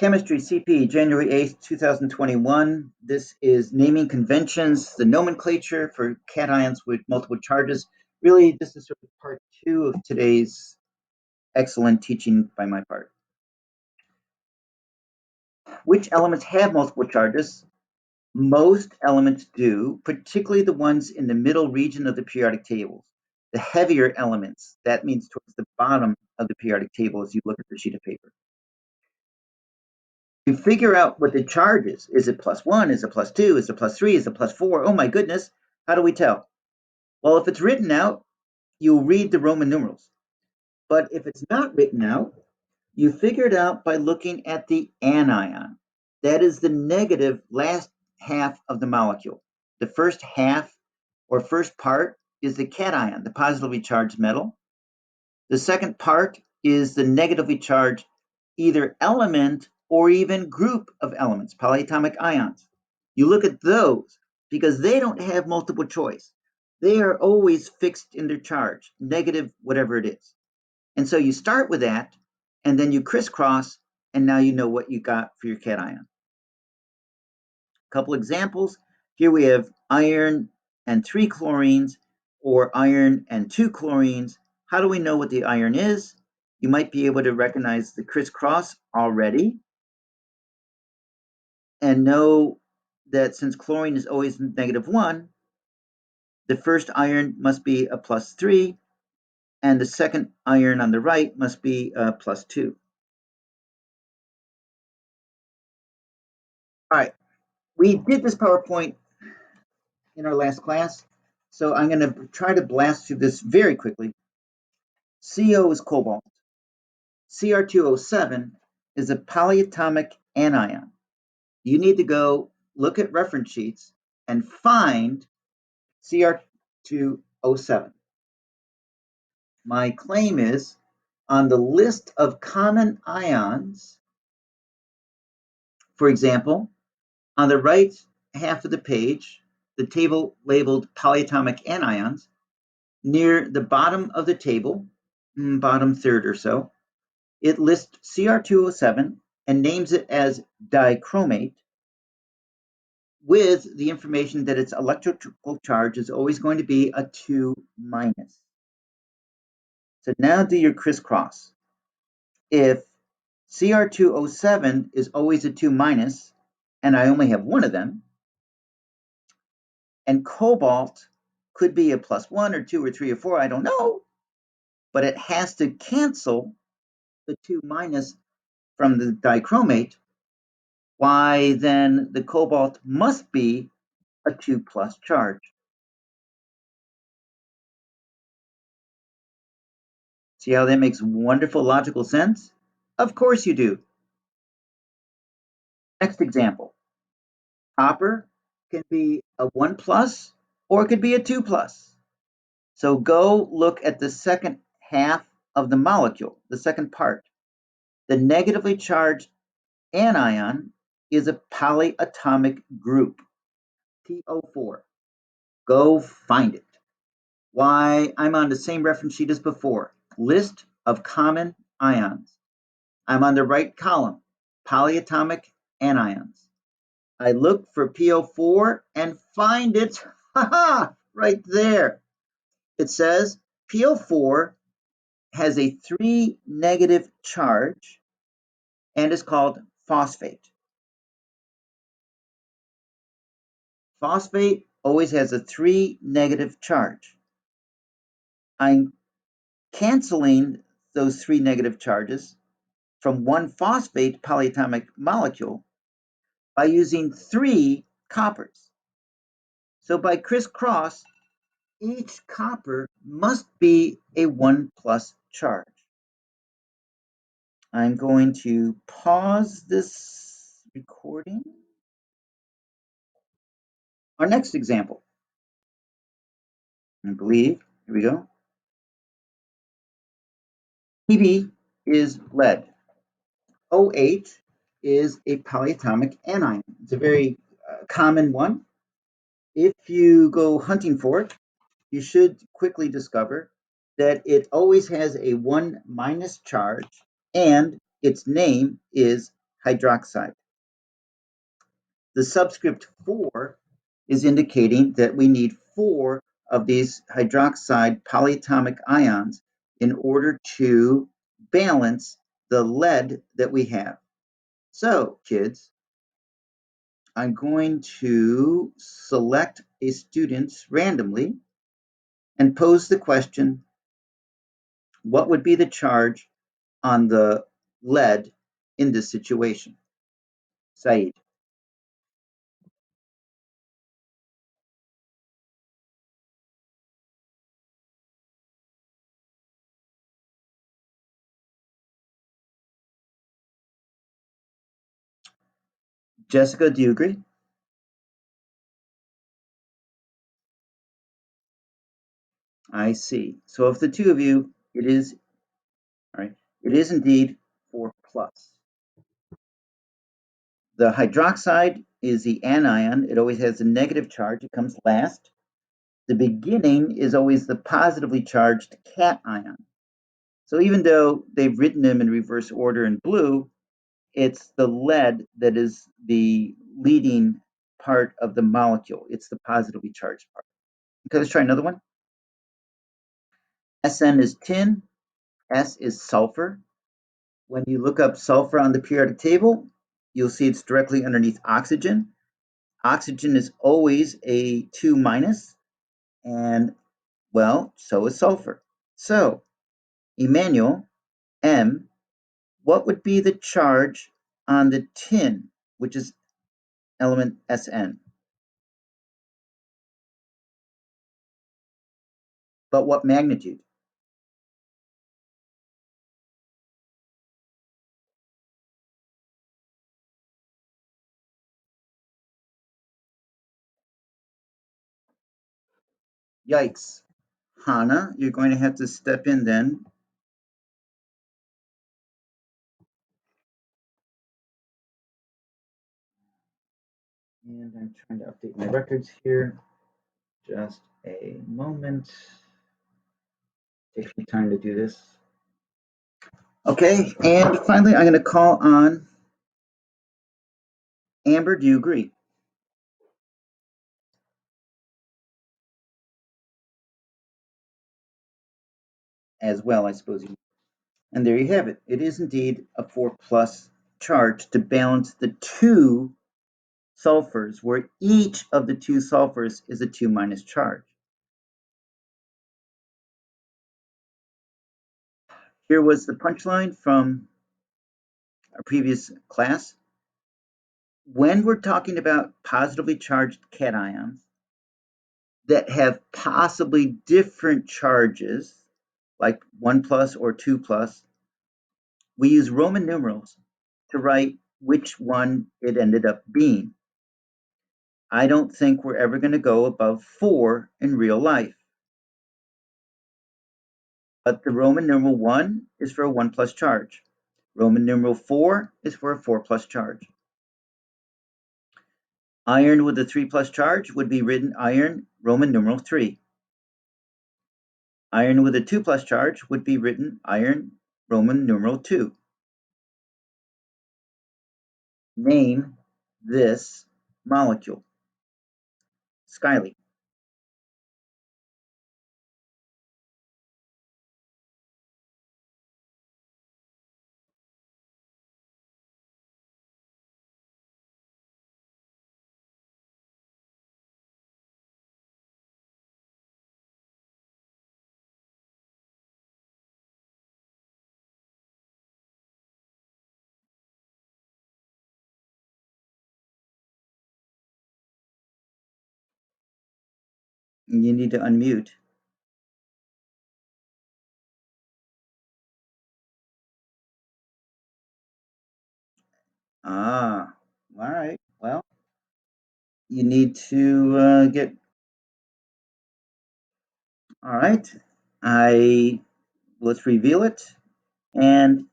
Chemistry CP, January 8th, 2021. This is naming conventions, the nomenclature for cations with multiple charges. Really, this is sort of part 2 of today's excellent teaching by my part. Which elements have multiple charges? Most elements do, particularly the ones in the middle region of the periodic tables. The heavier elements, that means towards the bottom of the periodic table as you look at the sheet of paper. You figure out what the charge is. Is it +1? Is it +2? Is it +3? Is it +4? Oh my goodness, how do we tell? Well, if it's written out, you'll read the Roman numerals. But if it's not written out, you figure it out by looking at the anion. That is the negative last half of the molecule. The first half or first part is the cation, the positively charged metal. The second part is the negatively charged either element or even group of elements, polyatomic ions. You look at those because they don't have multiple choice. They are always fixed in their charge, negative, whatever it is. And so you start with that, and then you crisscross, and now you know what you got for your cation. A couple examples. Here we have iron and 3 chlorines, or iron and 2 chlorines. How do we know what the iron is? You might be able to recognize the crisscross already and know that since chlorine is always -1, the first iron must be a +3, and the second iron on the right must be a +2. All right, we did this PowerPoint in our last class, so I'm going to try to blast through this very quickly. CO is cobalt. Cr2O7 is a polyatomic anion. You need to go look at reference sheets and find Cr2O7. My claim is on the list of common ions, for example, on the right half of the page, the table labeled polyatomic anions, near the bottom of the table, bottom third or so, it lists Cr2O7 and names it as dichromate with the information that its electrical charge is always going to be a 2-. So now do your crisscross. If Cr2O7 is always a 2-, and I only have one of them, and cobalt could be a +1 or 2 or 3 or 4, I don't know, but it has to cancel the 2- from the dichromate, why then the cobalt must be a 2+ charge. See how that makes wonderful logical sense? Of course you do. Next example. Copper can be a 1+ or it could be a 2+. So go look at the second half of the molecule, the second part. The negatively charged anion is a polyatomic group, PO4. Go find it. Why, I'm on the same reference sheet as before. List of common ions. I'm on the right column, polyatomic anions. I look for PO4 and find it, right there. It says PO4 has a 3 negative charge and is called phosphate. Phosphate always has a 3 negative charge. I'm canceling those 3 negative charges from one phosphate polyatomic molecule by using 3 coppers. So by crisscross, each copper must be a 1+ charge. I'm going to pause this recording. Our next example, I believe, here we go. Pb is lead. OH is a polyatomic anion. It's a very common one. If you go hunting for it, you should quickly discover that it always has a 1- charge and its name is hydroxide. The subscript 4 is indicating that we need 4 of these hydroxide polyatomic ions in order to balance the lead that we have. So, kids, I'm going to select a student randomly and pose the question, what would be the charge on the lead in this situation? Saeed. Jessica, do you agree? I see. So if the two of you, it is, all right, it is indeed 4 plus. The hydroxide is the anion. It always has a negative charge. It comes last. The beginning is always the positively charged cation. So even though they've written them in reverse order in blue, it's the lead that is the leading part of the molecule. It's the positively charged part. Okay, let's try another one. Sn is tin, S is sulfur. When you look up sulfur on the periodic table, you'll see it's directly underneath oxygen. Oxygen is always a 2 minus, and well, so is sulfur. So, Emmanuel, M, what would be the charge on the tin, which is element Sn? But what magnitude? Yikes. Hannah, you're going to have to step in then. And I'm trying to update my records here. Just a moment. Takes me time to do this. Okay, and finally, I'm going to call on Amber. Do you agree? As well, I suppose. And there you have it. It is indeed a 4 plus charge to balance the two sulfurs, where each of the two sulfurs is a 2 minus charge. Here was the punchline from our previous class. When we're talking about positively charged cations that have possibly different charges, like 1 plus or 2 plus, we use Roman numerals to write which one it ended up being. I don't think we're ever going to go above 4 in real life. But the Roman numeral 1 is for a 1 plus charge. Roman numeral 4 is for a 4 plus charge. Iron with a 3 plus charge would be written iron Roman numeral 3. Iron with a 2 plus charge would be written iron Roman numeral 2. Name this molecule. Skyly. You need to unmute. Ah, all right. Well, you need to get. All right. Let's reveal it. And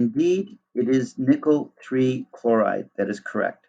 indeed, it is nickel 3 chloride. That is correct.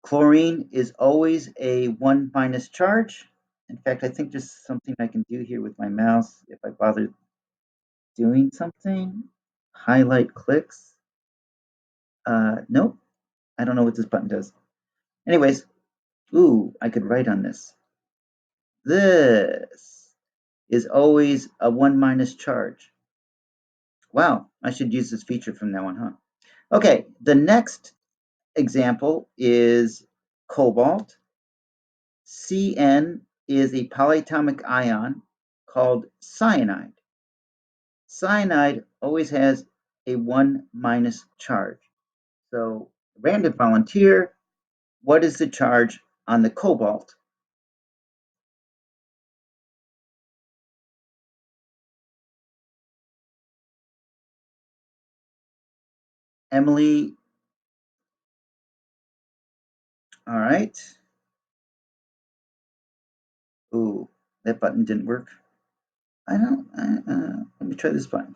Chlorine is always a 1 minus charge. In fact, I think there's something I can do here with my mouse if I bother doing something. Highlight clicks. Nope. I don't know what this button does. Anyways, ooh, I could write on this. This is always a 1 minus charge. Wow, I should use this feature from now on, huh? Okay, the next example is cobalt. Cn is a polyatomic ion called cyanide. Cyanide always has a 1 minus charge. So, random volunteer, what is the charge on the cobalt? Emily, all right. Ooh, that button didn't work. I don't, let me try this button.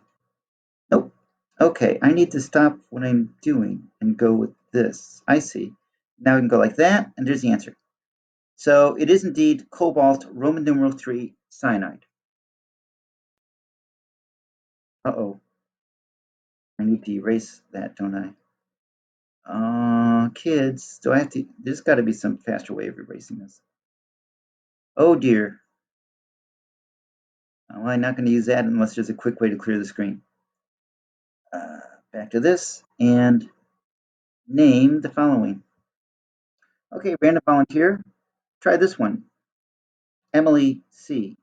Nope. Okay, I need to stop what I'm doing and go with this. I see. Now we can go like that, and there's the answer. So it is indeed cobalt, Roman numeral 3, cyanide. Uh-oh, I need to erase that, don't I? Kids, do I have to, there's got to be some faster way of erasing this. Oh dear. Well, I'm not going to use that unless there's a quick way to clear the screen. Back to this, and name the following. Okay, random volunteer, try this one. Emily C.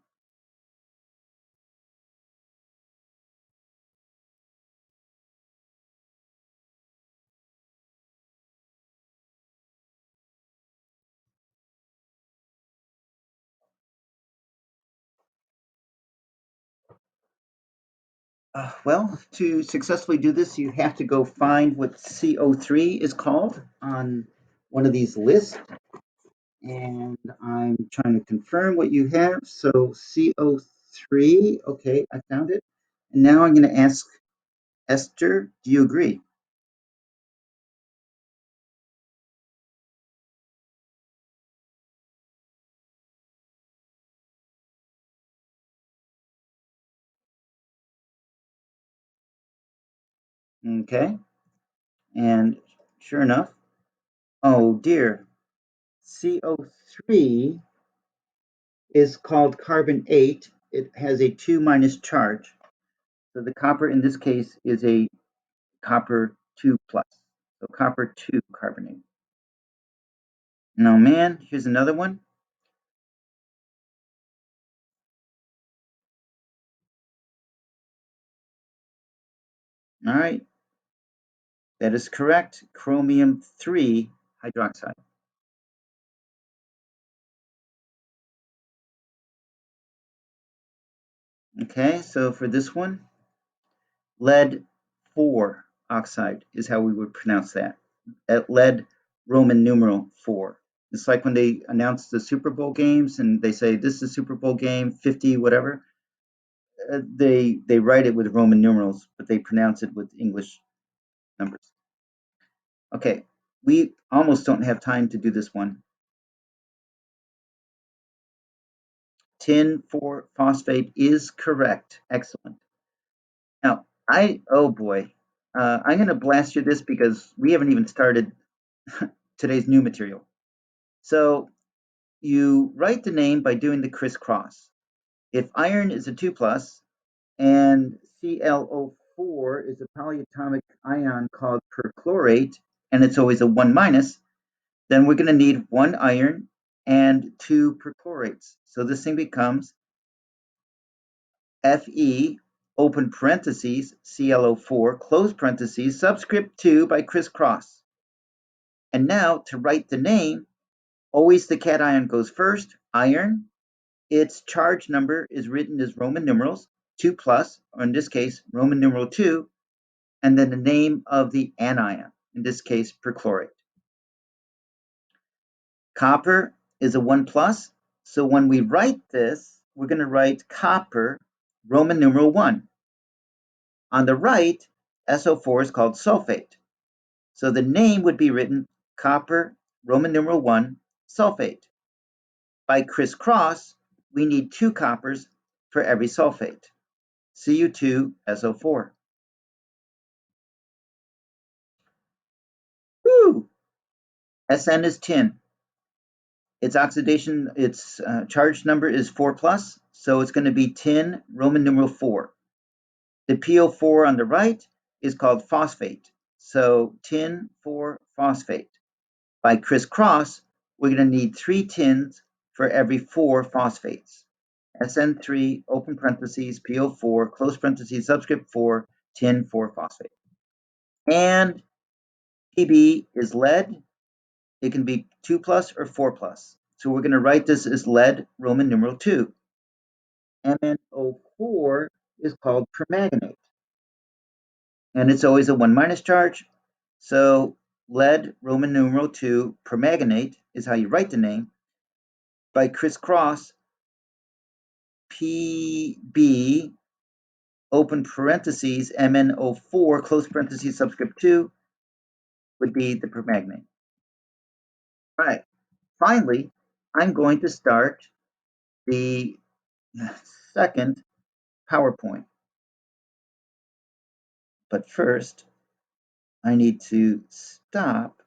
Well, to successfully do this, you have to go find what CO3 is called on one of these lists. And I'm trying to confirm what you have. So CO3, okay, I found it. And now I'm going to ask Esther, do you agree? Okay. And sure enough, oh dear, CO3 is called carbon 8. It has a 2 minus charge. So the copper in this case is a copper 2 plus. So copper 2 carbonate. No, man, here's another one. All right, that is correct. Chromium 3 hydroxide. Okay, so for this one, lead 4 oxide is how we would pronounce that. Lead Roman numeral 4. It's like when they announce the Super Bowl games and they say this is Super Bowl game 50 whatever. They write it with Roman numerals, but they pronounce it with English numbers. Okay, we almost don't have time to do this one. Tin 4 phosphate is correct. Excellent. Now, oh boy, I'm going to blast you this because we haven't even started today's new material. So you write the name by doing the crisscross. If iron is a 2 plus and ClO4 is a polyatomic ion called perchlorate, and it's always a 1 minus, then we're going to need 1 iron and 2 perchlorates. So this thing becomes Fe, open parentheses, ClO4, close parentheses, subscript 2 by crisscross. And now to write the name, always the cation goes first, iron. Its charge number is written as Roman numerals, 2 plus, or in this case, Roman numeral 2, and then the name of the anion, in this case, perchlorate. Copper is a 1 plus, so when we write this, we're going to write copper, Roman numeral 1. On the right, SO4 is called sulfate. So the name would be written copper, Roman numeral 1, sulfate. By crisscross, we need 2 coppers for every sulfate. Cu2SO4. SN is tin. Its charge number is 4 plus, so it's going to be tin Roman numeral 4. The PO4 on the right is called phosphate, so tin 4 phosphate. By crisscross, we're going to need 3 tins for every 4 phosphates. SN3, open parentheses, PO4, close parentheses, subscript 4, tin 4 phosphate. And PB is lead. It can be 2 plus or 4 plus. So we're going to write this as lead Roman numeral 2. MnO4 is called permanganate. And it's always a 1 minus charge. So lead Roman numeral 2 permanganate is how you write the name. By crisscross, PB open parentheses MnO4 close parentheses subscript 2 would be the permanganate. All right. Finally, I'm going to start the second PowerPoint. But first, I need to stop